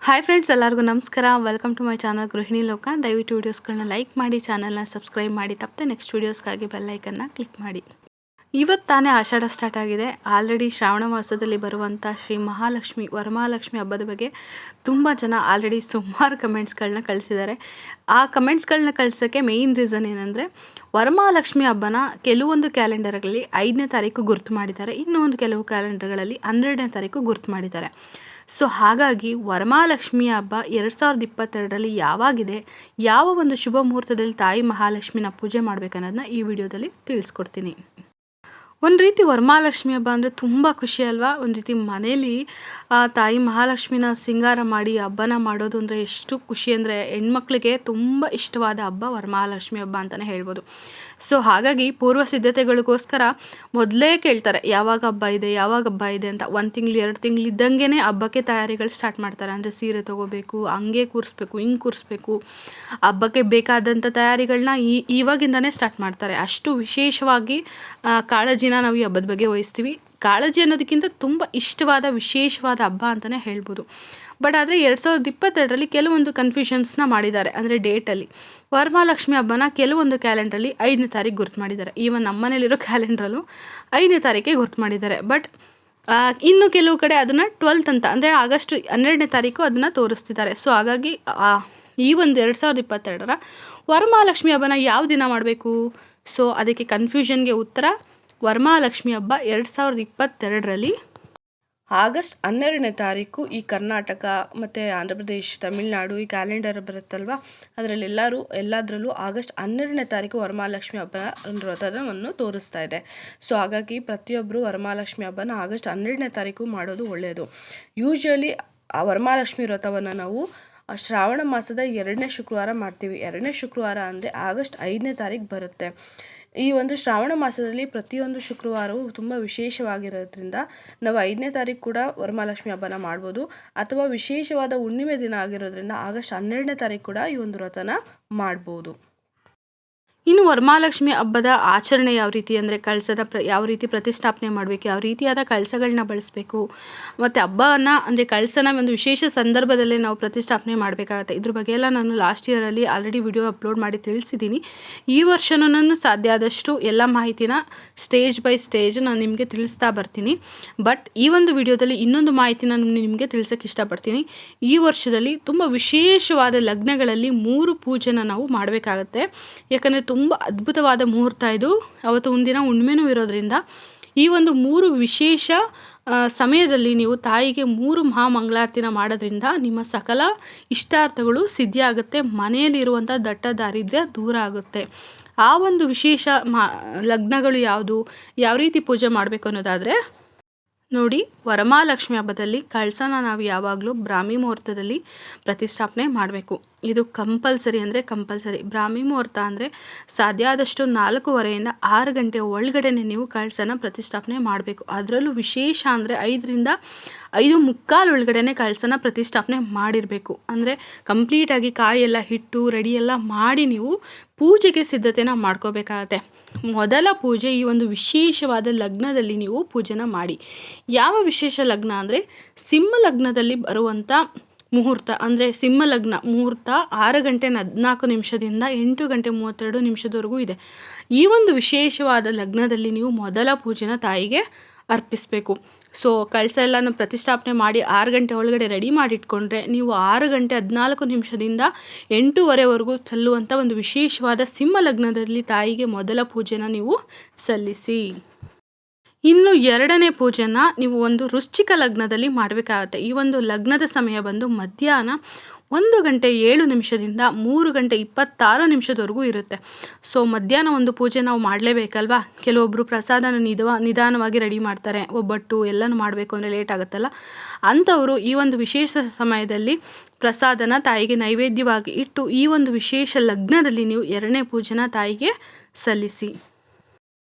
Hi friends, ಎಲ್ಲರಿಗೂ ನಮಸ್ಕಾರ. Welcome to my channel ಗೃಹಿಣಿ ಲೋಕ. ದಯವಿಟ್ಟು ವೀಡಿಯೋಸ್ಗಳನ್ನ ಲೈಕ್ ಮಾಡಿ, ಚಾನಲ್ನ ಸಬ್ಸ್ಕ್ರೈಬ್ ಮಾಡಿ, ತಪ್ಪದೆ ನೆಕ್ಸ್ಟ್ ವೀಡಿಯೋಸ್ಗಾಗಿ ಬೆಲ್ಲೈಕನ್ನ ಕ್ಲಿಕ್ ಮಾಡಿ. ಇವತ್ತು ತಾನೇ ಆಷಾಢ ಸ್ಟಾರ್ಟ್ ಆಗಿದೆ. ಆಲ್ರೆಡಿ ಶ್ರಾವಣ ಮಾಸದಲ್ಲಿ ಬರುವಂಥ ಶ್ರೀ ಮಹಾಲಕ್ಷ್ಮಿ ವರಮಹಾಲಕ್ಷ್ಮಿ ಹಬ್ಬದ ಬಗ್ಗೆ ತುಂಬ ಜನ ಆಲ್ರೆಡಿ ಸುಮಾರು ಕಮೆಂಟ್ಸ್ಗಳನ್ನ ಕಳಿಸಿದ್ದಾರೆ. ಆ ಕಮೆಂಟ್ಸ್ಗಳನ್ನ ಕಳ್ಸೋಕ್ಕೆ ಮೇಯ್ನ್ ರೀಸನ್ ಏನಂದರೆ, ವರಮಹಾಲಕ್ಷ್ಮಿ ಹಬ್ಬನ ಕೆಲವೊಂದು ಕ್ಯಾಲೆಂಡರ್ಗಳಲ್ಲಿ 5ನೇ ತಾರೀಕು ಗುರ್ತು ಮಾಡಿದ್ದಾರೆ, ಇನ್ನೂ ಒಂದು ಕೆಲವು ಕ್ಯಾಲೆಂಡರ್ಗಳಲ್ಲಿ 12ನೇ ತಾರೀಕು ಗುರ್ತು ಮಾಡಿದ್ದಾರೆ. ಸೊ ಹಾಗಾಗಿ ವರಮಹಾಲಕ್ಷ್ಮಿ ಹಬ್ಬ 2022ರಲ್ಲಿ ಯಾವಾಗಿದೆ, ಯಾವ ಒಂದು ಶುಭ ಮುಹೂರ್ತದಲ್ಲಿ ತಾಯಿ ಮಹಾಲಕ್ಷ್ಮಿನ ಪೂಜೆ ಮಾಡಬೇಕನ್ನೋದನ್ನ ಈ ವಿಡಿಯೋದಲ್ಲಿ ತಿಳಿಸ್ಕೊಡ್ತೀನಿ. ಒಂದು ರೀತಿ ವರಮಹಾಲಕ್ಷ್ಮಿ ಹಬ್ಬ ಅಂದರೆ ತುಂಬ ಖುಷಿ ಅಲ್ವಾ. ಒಂದು ರೀತಿ ಮನೇಲಿ ತಾಯಿ ಮಹಾಲಕ್ಷ್ಮಿನ ಸಿಂಗಾರ ಮಾಡಿ ಹಬ್ಬನ ಮಾಡೋದು ಅಂದರೆ ಎಷ್ಟು ಖುಷಿ ಅಂದರೆ, ಹೆಣ್ಮಕ್ಳಿಗೆ ತುಂಬ ಇಷ್ಟವಾದ ಹಬ್ಬ ವರಮಹಾಲಕ್ಷ್ಮಿ ಹಬ್ಬ ಅಂತಲೇ ಹೇಳ್ಬೋದು. ಸೊ ಹಾಗಾಗಿ ಪೂರ್ವ ಸಿದ್ಧತೆಗಳಿಗೋಸ್ಕರ ಮೊದಲೇ ಕೇಳ್ತಾರೆ, ಯಾವಾಗ ಹಬ್ಬ ಇದೆ ಅಂತ. 1 ತಿಂಗಳು 2 ತಿಂಗಳು ಇದ್ದಂಗೆ ಹಬ್ಬಕ್ಕೆ ತಯಾರಿಗಳು ಸ್ಟಾರ್ಟ್ ಮಾಡ್ತಾರೆ. ಅಂದರೆ ಸೀರೆ ತೊಗೋಬೇಕು, ಹಂಗೆ ಕೂರಿಸ್ಬೇಕು, ಹಿಂಗೆ ಕೂರಿಸ್ಬೇಕು, ಹಬ್ಬಕ್ಕೆ ಬೇಕಾದಂಥ ತಯಾರಿಗಳನ್ನ ಇವಾಗಿಂದನೇ ಸ್ಟಾರ್ಟ್ ಮಾಡ್ತಾರೆ. ಅಷ್ಟು ವಿಶೇಷವಾಗಿ ಕಾಳಜಿನ ನಾವು ಈ ಹಬ್ಬದ ಬಗ್ಗೆ ವಹಿಸ್ತೀವಿ. ಕಾಳಜಿ ಅನ್ನೋದಕ್ಕಿಂತ ತುಂಬ ಇಷ್ಟವಾದ ವಿಶೇಷವಾದ ಹಬ್ಬ ಅಂತಲೇ ಹೇಳ್ಬೋದು. ಬಟ್ ಆದರೆ 2022ರಲ್ಲಿ ಕೆಲವೊಂದು ಕನ್ಫ್ಯೂಷನ್ಸ್ನ ಮಾಡಿದ್ದಾರೆ. ಅಂದರೆ ಡೇಟಲ್ಲಿ ವರಮಹಾಲಕ್ಷ್ಮಿ ಹಬ್ಬನ ಕೆಲವೊಂದು ಕ್ಯಾಲೆಂಡ್ರಲ್ಲಿ 5ನೇ ತಾರೀಕು ಗುರ್ತು ಮಾಡಿದ್ದಾರೆ. ಈವನ್ ನಮ್ಮ ಮನೇಲಿರೋ ಕ್ಯಾಲೆಂಡ್ರಲ್ಲೂ 5ನೇ ತಾರೀಕಿಗೆ ಗುರ್ತು ಮಾಡಿದ್ದಾರೆ. ಬಟ್ ಇನ್ನು ಕೆಲವು ಕಡೆ ಅದನ್ನು 12th ಅಂತ, ಅಂದರೆ ಆಗಸ್ಟ್ 12ನೇ ತಾರೀಕು ಅದನ್ನು ತೋರಿಸ್ತಿದ್ದಾರೆ. ಸೊ ಹಾಗಾಗಿ ಈ ಒಂದು 2022ರ ವರಮಹಾಲಕ್ಷ್ಮಿ ಹಬ್ಬನ ಯಾವ ದಿನ ಮಾಡಬೇಕು? ಸೊ ಅದಕ್ಕೆ ಕನ್ಫ್ಯೂಷನ್ಗೆ ಉತ್ತರ, ವರಮಹಾಲಕ್ಷ್ಮಿ ಹಬ್ಬ 2022ರಲ್ಲಿ ಆಗಸ್ಟ್ 12ನೇ ತಾರೀಕು ಈ ಕರ್ನಾಟಕ ಮತ್ತು ಆಂಧ್ರ ಪ್ರದೇಶ್, ತಮಿಳುನಾಡು ಈ ಕ್ಯಾಲೆಂಡರ್ ಬರುತ್ತಲ್ವ, ಎಲ್ಲದರಲ್ಲೂ ಆಗಸ್ಟ್ 12ನೇ ತಾರೀಕು ವರಮಹಾಲಕ್ಷ್ಮಿ ಹಬ್ಬ ವ್ರತವನ್ನು ತೋರಿಸ್ತಾ ಇದೆ. ಸೊ ಹಾಗಾಗಿ ಪ್ರತಿಯೊಬ್ಬರು ವರಮಹಾಲಕ್ಷ್ಮಿ ಹಬ್ಬನ ಆಗಸ್ಟ್ 12ನೇ ತಾರೀಕು ಮಾಡೋದು ಒಳ್ಳೆಯದು. ಯೂಶ್ವಲಿ ಆ ವರಮಹಾಲಕ್ಷ್ಮಿ ವ್ರತವನ್ನು ನಾವು ಶ್ರಾವಣ ಮಾಸದ 2ನೇ ಶುಕ್ರವಾರ ಮಾಡ್ತೀವಿ. 2ನೇ ಶುಕ್ರವಾರ ಅಂದರೆ ಆಗಸ್ಟ್ 5ನೇ ತಾರೀಕು ಬರುತ್ತೆ. ಈ ಒಂದು ಶ್ರಾವಣ ಮಾಸದಲ್ಲಿ ಪ್ರತಿಯೊಂದು ಶುಕ್ರವಾರವೂ ತುಂಬ ವಿಶೇಷವಾಗಿರೋದ್ರಿಂದ ನಾವು 5ನೇ ತಾರೀಕು ಕೂಡ ವರಮಹಾಲಕ್ಷ್ಮಿ ಹಬ್ಬನ ಮಾಡ್ಬೋದು. ಅಥವಾ ವಿಶೇಷವಾದ ಹುಣ್ಣಿಮೆ ದಿನ ಆಗಿರೋದ್ರಿಂದ ಆಗಸ್ಟ್ 12ನೇ ತಾರೀಕು ಕೂಡ ಈ ಒಂದು ವ್ರತನ ಮಾಡ್ಬೋದು. ಇನ್ನು ವರಮಹಾಲಕ್ಷ್ಮಿ ಹಬ್ಬದ ಆಚರಣೆ ಯಾವ ರೀತಿ ಅಂದರೆ, ಕಳಸದ ಯಾವ ರೀತಿ ಪ್ರತಿಷ್ಠಾಪನೆ ಮಾಡಬೇಕು, ಯಾವ ರೀತಿಯಾದ ಕಳಸಗಳನ್ನ ಬಳಸಬೇಕು, ಮತ್ತು ಹಬ್ಬನ ಅಂದರೆ ಕಳಸನ ಒಂದು ವಿಶೇಷ ಸಂದರ್ಭದಲ್ಲೇ ನಾವು ಪ್ರತಿಷ್ಠಾಪನೆ ಮಾಡಬೇಕಾಗತ್ತೆ. ಇದ್ರ ಬಗ್ಗೆ ಎಲ್ಲ ನಾನು ಲಾಸ್ಟ್ ಇಯರಲ್ಲಿ ಆಲ್ರೆಡಿ ವಿಡಿಯೋ ಅಪ್ಲೋಡ್ ಮಾಡಿ ತಿಳಿಸಿದ್ದೀನಿ. ಈ ವರ್ಷನೂ ನಾನು ಸಾಧ್ಯ ಆದಷ್ಟು ಎಲ್ಲ ಮಾಹಿತಿನ ಸ್ಟೇಜ್ ಬೈ ಸ್ಟೇಜ್ ನಾನು ನಿಮಗೆ ತಿಳಿಸ್ತಾ ಬರ್ತೀನಿ. ಬಟ್ ಈ ಒಂದು ವಿಡಿಯೋದಲ್ಲಿ ಇನ್ನೊಂದು ಮಾಹಿತಿನ ನಿಮಗೆ ತಿಳಿಸೋಕ್ಕೆ ಇಷ್ಟಪಡ್ತೀನಿ. ಈ ವರ್ಷದಲ್ಲಿ ತುಂಬ ವಿಶೇಷವಾದ ಲಗ್ನಗಳಲ್ಲಿ 3 ಪೂಜೆನ ನಾವು ಮಾಡಬೇಕಾಗತ್ತೆ. ಯಾಕಂದರೆ ತುಂಬ ಅದ್ಭುತವಾದ ಮುಹೂರ್ತ ಇದು. ಅವತ್ತು ಒಂದಿನ ಹುಣ್ಣಿಮೆನೂ ಇರೋದ್ರಿಂದ ಈ ಒಂದು 3 ವಿಶೇಷ ಸಮಯದಲ್ಲಿ ನೀವು ತಾಯಿಗೆ 3 ಮಹಾ ಮಂಗಳಾರತಿನ ಮಾಡೋದ್ರಿಂದ ನಿಮ್ಮ ಸಕಲ ಇಷ್ಟಾರ್ಥಗಳು ಸಿದ್ಧಿಯಾಗುತ್ತೆ. ಮನೆಯಲ್ಲಿರುವಂಥ ದಟ್ಟ ದಾರಿದ್ರ್ಯ ದೂರ ಆಗುತ್ತೆ. ಆ ಒಂದು ವಿಶೇಷ ಲಗ್ನಗಳು ಯಾವುದು, ಯಾವ ರೀತಿ ಪೂಜೆ ಮಾಡಬೇಕು ಅನ್ನೋದಾದರೆ ನೋಡಿ, ವರಮಹಾಲಕ್ಷ್ಮಿ ಹಬ್ಬದಲ್ಲಿ ಕಳಸನ ನಾವು ಯಾವಾಗಲೂ ಬ್ರಾಹ್ಮಿ ಮುಹೂರ್ತದಲ್ಲಿ ಪ್ರತಿಷ್ಠಾಪನೆ ಮಾಡಬೇಕು. ಇದು ಕಂಪಲ್ಸರಿ ಅಂದರೆ ಕಂಪಲ್ಸರಿ. ಬ್ರಾಹ್ಮಿ ಮುಹೂರ್ತ ಅಂದರೆ ಸಾಧ್ಯ ಆದಷ್ಟು 4:15ರಿಂದ 6 ಗಂಟೆ ಒಳಗಡೆ ನೀವು ಕಳಸನ ಪ್ರತಿಷ್ಠಾಪನೆ ಮಾಡಬೇಕು. ಅದರಲ್ಲೂ ವಿಶೇಷ ಅಂದರೆ 5ರಿಂದ 5:15 ಒಳಗಡೆ ಕಳಸನ ಪ್ರತಿಷ್ಠಾಪನೆ ಮಾಡಿರಬೇಕು. ಅಂದರೆ ಕಂಪ್ಲೀಟಾಗಿ ಕಾಯೆಲ್ಲ ಹಿಟ್ಟು ರೆಡಿ ಎಲ್ಲ ಮಾಡಿ ನೀವು ಪೂಜೆಗೆ ಸಿದ್ಧತೆನ ಮಾಡ್ಕೋಬೇಕಾಗತ್ತೆ. ಮೊದಲ ಪೂಜೆ ಈ ಒಂದು ವಿಶೇಷವಾದ ಲಗ್ನದಲ್ಲಿ ನೀವು ಪೂಜೆನ ಮಾಡಿ. ಯಾವ ವಿಶೇಷ ಲಗ್ನ ಅಂದರೆ, ಸಿಂಹ ಲಗ್ನದಲ್ಲಿ ಬರುವಂಥ ಮುಹೂರ್ತ. ಅಂದರೆ ಸಿಂಹ ಲಗ್ನ ಮುಹೂರ್ತ 6 ಗಂಟೆ 14 ನಿಮಿಷದಿಂದ 8 ಗಂಟೆ 32 ನಿಮಿಷದವರೆಗೂ ಇದೆ. ಈ ಒಂದು ವಿಶೇಷವಾದ ಲಗ್ನದಲ್ಲಿ ನೀವು ಮೊದಲ ಪೂಜೆನ ತಾಯಿಗೆ ಅರ್ಪಿಸಬೇಕು. ಸೊ ಕಳಸ ಎಲ್ಲನೂ ಪ್ರತಿಷ್ಠಾಪನೆ ಮಾಡಿ 6 ಗಂಟೆ ಒಳಗಡೆ ರೆಡಿ ಮಾಡಿಟ್ಕೊಂಡ್ರೆ ನೀವು 6 ಗಂಟೆ 14 ನಿಮಿಷದಿಂದ 8:15ವರೆಗೂ ಸಲ್ಲುವಂಥ ಒಂದು ವಿಶೇಷವಾದ ಸಿಂಹ ಲಗ್ನದಲ್ಲಿ ತಾಯಿಗೆ ಮೊದಲ ಪೂಜೆನ ನೀವು ಸಲ್ಲಿಸಿ. ಇನ್ನು 2ನೇ ಪೂಜೆನ ನೀವು ಒಂದು ವೃಶ್ಚಿಕ ಲಗ್ನದಲ್ಲಿ ಮಾಡಬೇಕಾಗತ್ತೆ. ಈ ಒಂದು ಲಗ್ನದ ಸಮಯ ಬಂದು ಮಧ್ಯಾಹ್ನ 1 ಗಂಟೆ 7 ನಿಮಿಷದಿಂದ 3 ಗಂಟೆ 26 ನಿಮಿಷದವರೆಗೂ ಇರುತ್ತೆ. ಸೊ ಮಧ್ಯಾಹ್ನ ಒಂದು ಪೂಜೆ ನಾವು ಮಾಡಲೇಬೇಕಲ್ವಾ. ಕೆಲವೊಬ್ಬರು ಪ್ರಸಾದನ ನಿಧಾನವಾಗಿ ರೆಡಿ ಮಾಡ್ತಾರೆ, ಒಬ್ಬಟ್ಟು ಎಲ್ಲನೂ ಮಾಡಬೇಕು ಅಂದರೆ ಲೇಟ್ ಆಗುತ್ತಲ್ಲ. ಅಂಥವರು ಈ ಒಂದು ವಿಶೇಷ ಸಮಯದಲ್ಲಿ ಪ್ರಸಾದನ ತಾಯಿಗೆ ನೈವೇದ್ಯವಾಗಿ ಇಟ್ಟು ಈ ಒಂದು ವಿಶೇಷ ಲಗ್ನದಲ್ಲಿ ನೀವು 2ನೇ ಪೂಜೆನ ತಾಯಿಗೆ ಸಲ್ಲಿಸಿ.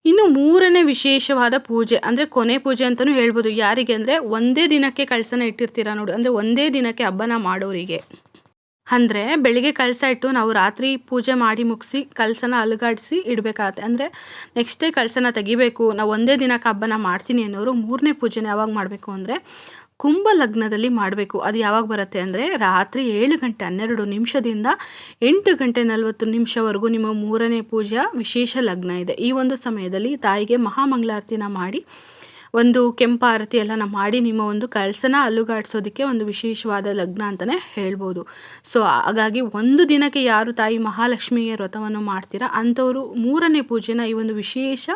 ಇನ್ನು 3ನೇ ವಿಶೇಷವಾದ ಪೂಜೆ ಅಂದರೆ ಕೊನೆ ಪೂಜೆ ಅಂತಲೂ ಹೇಳ್ಬೋದು. ಯಾರಿಗೆ ಅಂದರೆ ಒಂದೇ ದಿನಕ್ಕೆ ಕಳಸನ ಇಟ್ಟಿರ್ತೀರ ನೋಡಿ, ಅಂದರೆ ಒಂದೇ ದಿನಕ್ಕೆ ಹಬ್ಬನ ಮಾಡೋರಿಗೆ. ಅಂದರೆ ಬೆಳಿಗ್ಗೆ ಕಳಸ ಇಟ್ಟು ನಾವು ರಾತ್ರಿ ಪೂಜೆ ಮಾಡಿ ಮುಗಿಸಿ ಕಳಸನ ಅಲುಗಾಡಿಸಿ ಇಡಬೇಕಾಗತ್ತೆ. ಅಂದರೆ ನೆಕ್ಸ್ಟ್ ಡೇ ಕಳಸನ ತೆಗಿಬೇಕು, ನಾವು ಒಂದೇ ದಿನಕ್ಕೆ ಹಬ್ಬನ ಮಾಡ್ತೀನಿ ಅನ್ನೋರು 3ನೇ ಪೂಜೆನ ಯಾವಾಗ ಮಾಡಬೇಕು ಅಂದರೆ ಕುಂಭ ಲಗ್ನದಲ್ಲಿ ಮಾಡಬೇಕು. ಅದು ಯಾವಾಗ ಬರುತ್ತೆ ಅಂದರೆ ರಾತ್ರಿ 7:12 8:40 ನಿಮ್ಮ 3ನೇ ಪೂಜಾ ವಿಶೇಷ ಲಗ್ನ ಇದೆ. ಈ ಒಂದು ಸಮಯದಲ್ಲಿ ತಾಯಿಗೆ ಮಹಾಮಂಗಳಾರತಿನ ಮಾಡಿ ಒಂದು ಕೆಂಪಾರತಿ ಎಲ್ಲನ ಮಾಡಿ ನಿಮ್ಮ ಒಂದು ಕಳಸನ ಅಲುಗಾಡಿಸೋದಕ್ಕೆ ಒಂದು ವಿಶೇಷವಾದ ಲಗ್ನ ಅಂತಲೇ ಹೇಳ್ಬೋದು. ಸೊ ಹಾಗಾಗಿ ಒಂದು ದಿನಕ್ಕೆ ಯಾರು ತಾಯಿ ಮಹಾಲಕ್ಷ್ಮಿಯ ವ್ರತವನ್ನು ಮಾಡ್ತೀರಾ ಅಂಥವರು 3ನೇ ಪೂಜೆನ ಈ ಒಂದು ವಿಶೇಷ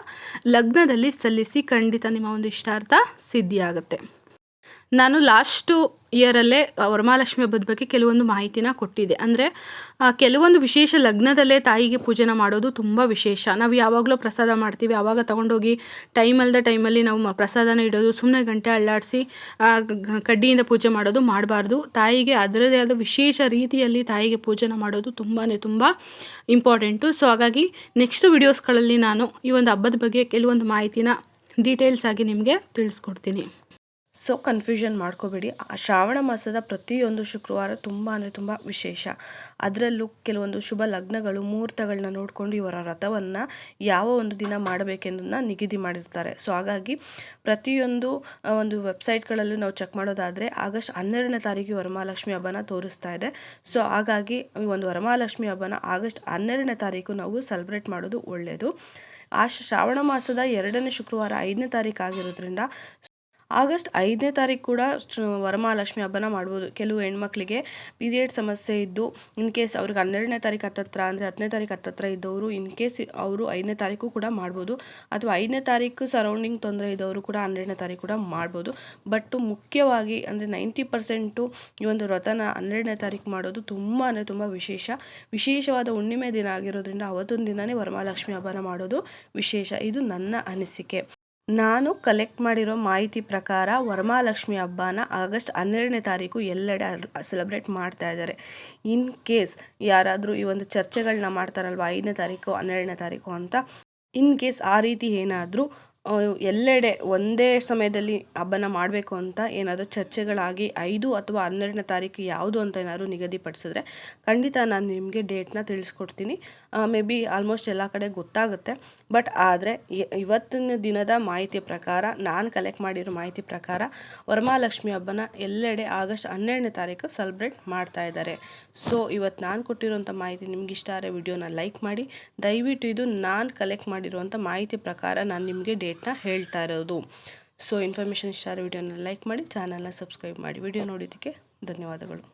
ಲಗ್ನದಲ್ಲಿ ಸಲ್ಲಿಸಿ ಖಂಡಿತ ನಿಮ್ಮ ಒಂದು ಇಷ್ಟಾರ್ಥ ಸಿದ್ಧಿಯಾಗುತ್ತೆ. ನಾನು ಲಾಸ್ಟು ಇಯರಲ್ಲೇ ವರಮಹಾಲಕ್ಷ್ಮಿ ಹಬ್ಬದ ಬಗ್ಗೆ ಕೆಲವೊಂದು ಮಾಹಿತಿನ ಕೊಟ್ಟಿದ್ದೆ. ಅಂದರೆ ಕೆಲವೊಂದು ವಿಶೇಷ ಲಗ್ನದಲ್ಲೇ ತಾಯಿಗೆ ಪೂಜೆನ ಮಾಡೋದು ತುಂಬ ವಿಶೇಷ. ನಾವು ಯಾವಾಗಲೂ ಪ್ರಸಾದ ಮಾಡ್ತೀವಿ, ಆವಾಗ ತೊಗೊಂಡೋಗಿ ಟೈಮಲ್ಲಿ ನಾವು ಪ್ರಸಾದನ ಇಡೋದು, ಸುಮ್ಮನೆ ಗಂಟೆ ಅಳ್ಳಾಡಿಸಿ ಕಡ್ಡಿಯಿಂದ ಪೂಜೆ ಮಾಡೋದು ಮಾಡಬಾರ್ದು. ತಾಯಿಗೆ ಅದರದೇ ಆದ ವಿಶೇಷ ರೀತಿಯಲ್ಲಿ ತಾಯಿಗೆ ಪೂಜೆನ ಮಾಡೋದು ತುಂಬ ಇಂಪಾರ್ಟೆಂಟು. ಸೊ ಹಾಗಾಗಿ ನೆಕ್ಸ್ಟ್ ವಿಡಿಯೋಸ್ಗಳಲ್ಲಿ ನಾನು ಈ ಒಂದು ಹಬ್ಬದ ಬಗ್ಗೆ ಕೆಲವೊಂದು ಮಾಹಿತಿನ ಡೀಟೇಲ್ಸ್ ಆಗಿ ನಿಮಗೆ ತಿಳಿಸ್ಕೊಡ್ತೀನಿ. ಸೊ ಕನ್ಫ್ಯೂಷನ್ ಮಾಡ್ಕೋಬೇಡಿ. ಶ್ರಾವಣ ಮಾಸದ ಪ್ರತಿಯೊಂದು ಶುಕ್ರವಾರ ತುಂಬ ವಿಶೇಷ. ಅದರಲ್ಲೂ ಕೆಲವೊಂದು ಶುಭ ಲಗ್ನಗಳು ಮುಹೂರ್ತಗಳನ್ನ ನೋಡಿಕೊಂಡು ಇವರ ವ್ರತವನ್ನು ಯಾವ ಒಂದು ದಿನ ಮಾಡಬೇಕೆಂದನ್ನು ನಿಗದಿ ಮಾಡಿರ್ತಾರೆ. ಸೊ ಹಾಗಾಗಿ ಪ್ರತಿಯೊಂದು ಒಂದು ವೆಬ್ಸೈಟ್ಗಳಲ್ಲೂ ನಾವು ಚೆಕ್ ಮಾಡೋದಾದರೆ ಆಗಸ್ಟ್ 12ನೇ ತಾರೀಕು ವರಮಹಾಲಕ್ಷ್ಮಿ ಹಬ್ಬನ ತೋರಿಸ್ತಾ ಇದೆ. ಸೊ ಹಾಗಾಗಿ ಈ ಒಂದು ವರಮಹಾಲಕ್ಷ್ಮಿ ಹಬ್ಬನ ಆಗಸ್ಟ್ 12ನೇ ತಾರೀಕು ನಾವು ಸೆಲೆಬ್ರೇಟ್ ಮಾಡೋದು ಒಳ್ಳೆಯದು. ಆ ಶ್ರಾವಣ ಮಾಸದ 2ನೇ ಶುಕ್ರವಾರ 5ನೇ ತಾರೀಕು ಆಗಿರೋದ್ರಿಂದ ಆಗಸ್ಟ್ 5ನೇ ತಾರೀಕು ಕೂಡ ವರಮಹಾಲಕ್ಷ್ಮಿ ಹಬ್ಬನ ಮಾಡ್ಬೋದು. ಕೆಲವು ಹೆಣ್ಮಕ್ಳಿಗೆ ಪೀರಿಯಡ್ ಸಮಸ್ಯೆ ಇದ್ದು ಇನ್ ಕೇಸ್ ಅವ್ರಿಗೆ 12ನೇ ತಾರೀಕು ಹತ್ತತ್ರ ಅಂದರೆ 10ನೇ ತಾರೀಕು ಹತ್ತತ್ರ ಇದ್ದವರು ಇನ್ ಕೇಸ್ ಅವರು 5ನೇ ತಾರೀಕು ಕೂಡ ಮಾಡ್ಬೋದು. ಅಥವಾ 5ನೇ ತಾರೀಕು ಸರೌಂಡಿಂಗ್ ತೊಂದರೆ ಇದ್ದವರು ಕೂಡ 12ನೇ ತಾರೀಕು ಕೂಡ ಮಾಡ್ಬೋದು. ಬಟ್ ಮುಖ್ಯವಾಗಿ ಅಂದರೆ 90% ಈ ಒಂದು ವ್ರತನ 12ನೇ ತಾರೀಕು ಮಾಡೋದು ತುಂಬ ವಿಶೇಷವಾದ ಹುಣ್ಣಿಮೆ ದಿನ ಆಗಿರೋದ್ರಿಂದ ಅವತ್ತೊಂದು ದಿನವೇ ವರಮಹಾಲಕ್ಷ್ಮಿ ಹಬ್ಬನ ಮಾಡೋದು ವಿಶೇಷ. ಇದು ನನ್ನ ಅನಿಸಿಕೆ. ನಾನು ಕಲೆಕ್ಟ್ ಮಾಡಿರೋ ಮಾಹಿತಿ ಪ್ರಕಾರ ವರಮಹಾಲಕ್ಷ್ಮಿ ಹಬ್ಬನ ಆಗಸ್ಟ್ 12ನೇ ತಾರೀಕು ಎಲ್ಲೆಡೆ ಸೆಲೆಬ್ರೇಟ್ ಮಾಡ್ತಾ ಇದ್ದಾರೆ. ಇನ್ ಕೇಸ್ ಯಾರಾದರೂ ಈ ಒಂದು ಚರ್ಚೆಗಳನ್ನ ಮಾಡ್ತಾರಲ್ವ 5ನೇ ತಾರೀಕು 12ನೇ ತಾರೀಕು ಅಂತ, ಇನ್ ಕೇಸ್ ಆ ರೀತಿ ಏನಾದರೂ ಎಲ್ಲೆಡೆ ಒಂದೇ ಸಮಯದಲ್ಲಿ ಹಬ್ಬನ ಮಾಡಬೇಕು ಅಂತ ಏನಾದರೂ ಚರ್ಚೆಗಳಾಗಿ 5 ಅಥವಾ 12ನೇ ತಾರೀಕು ಯಾವುದು ಅಂತ ಏನಾದರೂ ನಿಗದಿಪಡಿಸಿದ್ರೆ ಖಂಡಿತ ನಾನು ನಿಮಗೆ ಡೇಟ್ನ ತಿಳಿಸ್ಕೊಡ್ತೀನಿ. ಮೇ ಬಿ ಆಲ್ಮೋಸ್ಟ್ ಎಲ್ಲ ಕಡೆ ಗೊತ್ತಾಗುತ್ತೆ. ಬಟ್ ಆದರೆ ಇವತ್ತಿನ ದಿನದ ಮಾಹಿತಿ ಪ್ರಕಾರ, ನಾನು ಕಲೆಕ್ಟ್ ಮಾಡಿರೋ ಮಾಹಿತಿ ಪ್ರಕಾರ ವರಮಹಾಲಕ್ಷ್ಮಿ ಹಬ್ಬನ ಎಲ್ಲೆಡೆ ಆಗಸ್ಟ್ 12ನೇ ತಾರೀಕು ಸೆಲೆಬ್ರೇಟ್ ಮಾಡ್ತಾ ಇದ್ದಾರೆ. ಸೊ ಇವತ್ತು ನಾನು ಕೊಟ್ಟಿರೋಂಥ ಮಾಹಿತಿ ನಿಮ್ಗೆ ಇಷ್ಟ ಆದರೆ ವಿಡಿಯೋನ ಲೈಕ್ ಮಾಡಿ. ದಯವಿಟ್ಟು ಇದು ನಾನು ಕಲೆಕ್ಟ್ ಮಾಡಿರೋಂಥ ಮಾಹಿತಿ ಪ್ರಕಾರ ನಾನು ನಿಮಗೆ ಡೇಟ್ನ ಹೇಳ್ತಾ ಇರೋದು. ಸೊ ಇನ್ಫಾರ್ಮೇಷನ್ ಇಷ್ಟ ಆದರೆ ವಿಡಿಯೋನ ಲೈಕ್ ಮಾಡಿ, ಚಾನಲ್ನ ಸಬ್ಸ್ಕ್ರೈಬ್ ಮಾಡಿ. ವಿಡಿಯೋ ನೋಡಿದ್ದಕ್ಕೆ ಧನ್ಯವಾದಗಳು.